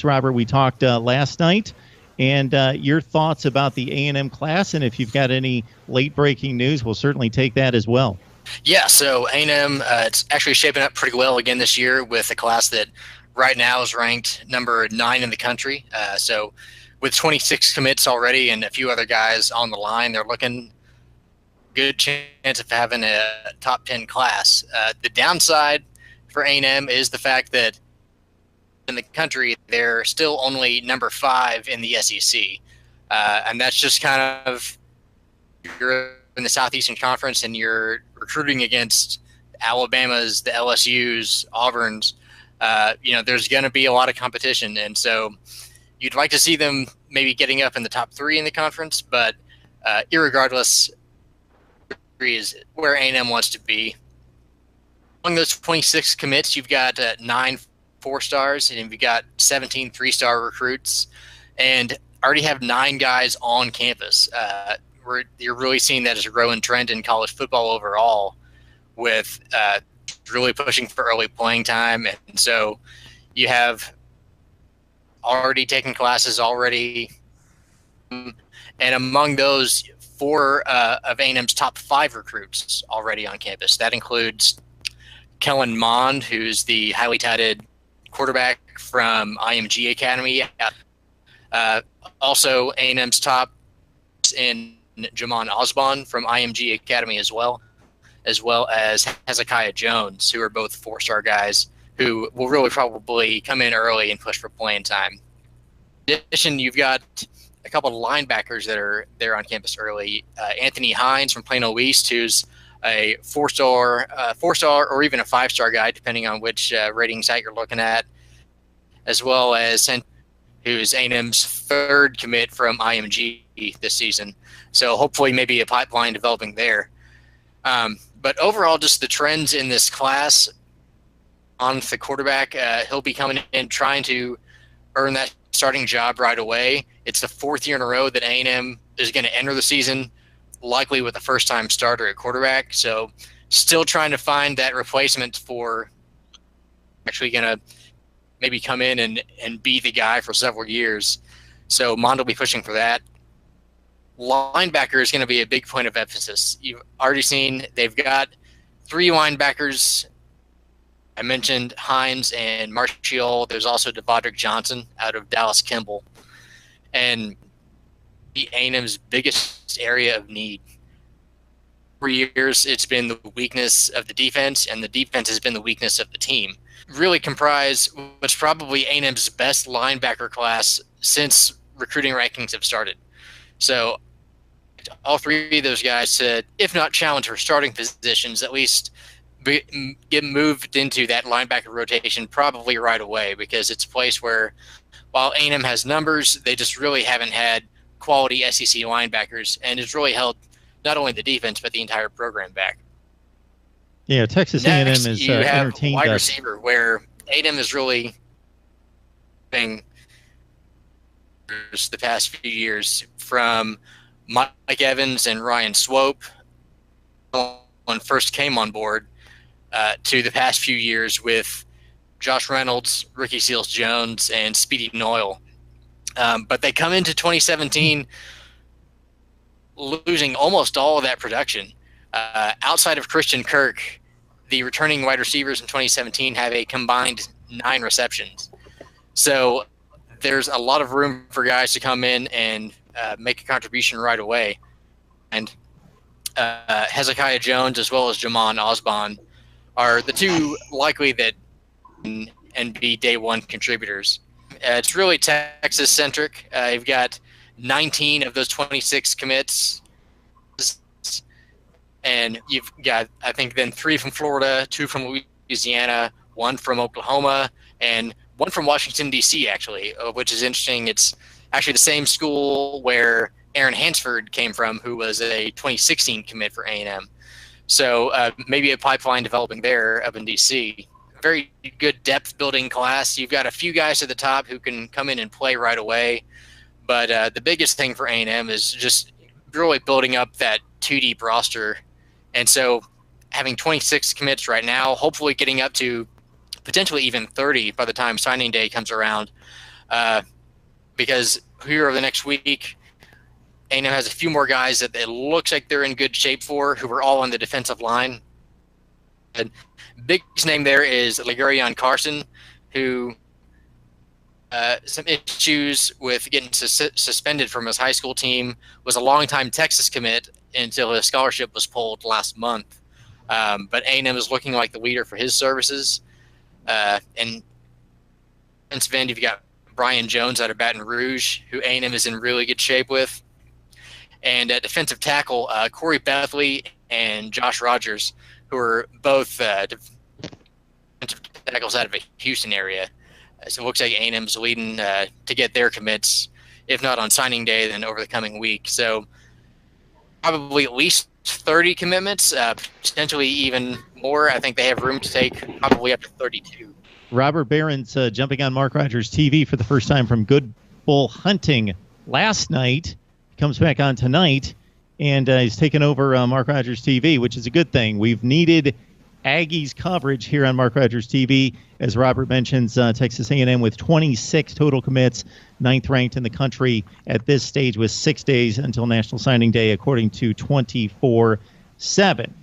Robert, we talked last night, and your thoughts about the A&M class, and if you've got any late-breaking news, we'll certainly take that as well. Yeah, so A&M, it's actually shaping up pretty well again this year with a class that right now is ranked number 9 in the country. So with 26 commits already and a few other guys on the line, they're looking good chance of having a top 10 class. The downside for A&M is the fact that in the country, they're still only number 5 in the SEC. And that's just kind of, you're in the Southeastern Conference and you're recruiting against Alabama's, the LSU's, Auburn's. There's going to be a lot of competition. And so you'd like to see them maybe getting up in the top 3 in the conference, but irregardless, is where A&M wants to be. Among those 26 commits, you've got 9 4-stars and you've got 17 3-star recruits, and already have 9 guys on campus. You're really seeing that as a growing trend in college football overall, with really pushing for early playing time. And so you have already taken classes already, and among those, 4 of A&M's top 5 recruits already on campus. That includes Kellen Mond, who's the highly touted quarterback from IMG Academy. Also, A&M's top in Jamon Osborne from IMG Academy as well as Hezekiah Jones, who are both 4-star guys who will really probably come in early and push for playing time. In addition, you've got a couple of linebackers that are there on campus early. Anthony Hines from Plano East, who's a 4-star or even a 5-star guy, depending on which rating site you're looking at, as well as who's A&M's 3rd commit from IMG this season. So hopefully maybe a pipeline developing there. But overall, just the trends in this class on the quarterback, he'll be coming in trying to earn that starting job right away. It's the 4th year in a row that A&M is going to enter the season likely with a first-time starter at quarterback. So still trying to find that replacement for actually going to maybe come in and be the guy for several years. So Mond will be pushing for that. Linebacker is going to be a big point of emphasis. You've already seen they've got 3 linebackers. I mentioned Hines and Martial. There's also Devondrick Johnson out of Dallas Kimball. And A&M's biggest area of need. For years, it's been the weakness of the defense, and the defense has been the weakness of the team. Really comprise what's probably A&M's best linebacker class since recruiting rankings have started. So all 3 of those guys said, if not challenge for starting positions, at least get moved into that linebacker rotation probably right away, because it's a place where, while A&M has numbers, they just really haven't had quality SEC linebackers, and it's really held not only the defense but the entire program back. Yeah, Texas A&M is you have entertained wide us. receiver, where A&M is really being the past few years, from Mike Evans and Ryan Swope when first came on board, to the past few years with Josh Reynolds, Ricky Seals-Jones, and Speedy Noyle. But they come into 2017 losing almost all of that production. Outside of Christian Kirk, the returning wide receivers in 2017 have a combined 9 receptions. So there's a lot of room for guys to come in and make a contribution right away. And Hezekiah Jones as well as Jamon Osborne are the 2 likely that and be day 1 contributors. It's really Texas-centric. You've got 19 of those 26 commits, and you've got, I think, then 3 from Florida, 2 from Louisiana, 1 from Oklahoma, and 1 from Washington, D.C., actually, which is interesting. It's actually the same school where Aaron Hansford came from, who was a 2016 commit for A&M. So maybe a pipeline developing there up in D.C. Very good depth-building class. You've got a few guys at the top who can come in and play right away. But the biggest thing for A&M is just really building up that 2-deep roster. And so having 26 commits right now, hopefully getting up to potentially even 30 by the time signing day comes around, because here over the next week, A&M has a few more guys that it looks like they're in good shape for, who are all on the defensive line. And biggest name there is Legarion Carson, who some issues with getting suspended from his high school team, was a longtime Texas commit until his scholarship was pulled last month. But A&M is looking like the leader for his services. And defensive end, you've got Brian Jones out of Baton Rouge, who A&M is in really good shape with. And at defensive tackle, Corey Bethley and Josh Rogers, who are both defensive tackles out of the Houston area. So it looks like A&M's leading to get their commits, if not on signing day, then over the coming week. So probably at least 30 commitments, potentially even more. I think they have room to take probably up to 32. Robert Barron's jumping on Mark Rogers TV for the first time from Good Bull Hunting last night. He comes back on tonight, and he's taken over Mark Rogers TV, which is a good thing. We've needed Aggies coverage here on Mark Rogers TV. As Robert mentions, Texas A&M with 26 total commits, 9th ranked in the country at this stage with 6 days until National Signing Day, according to 24/7.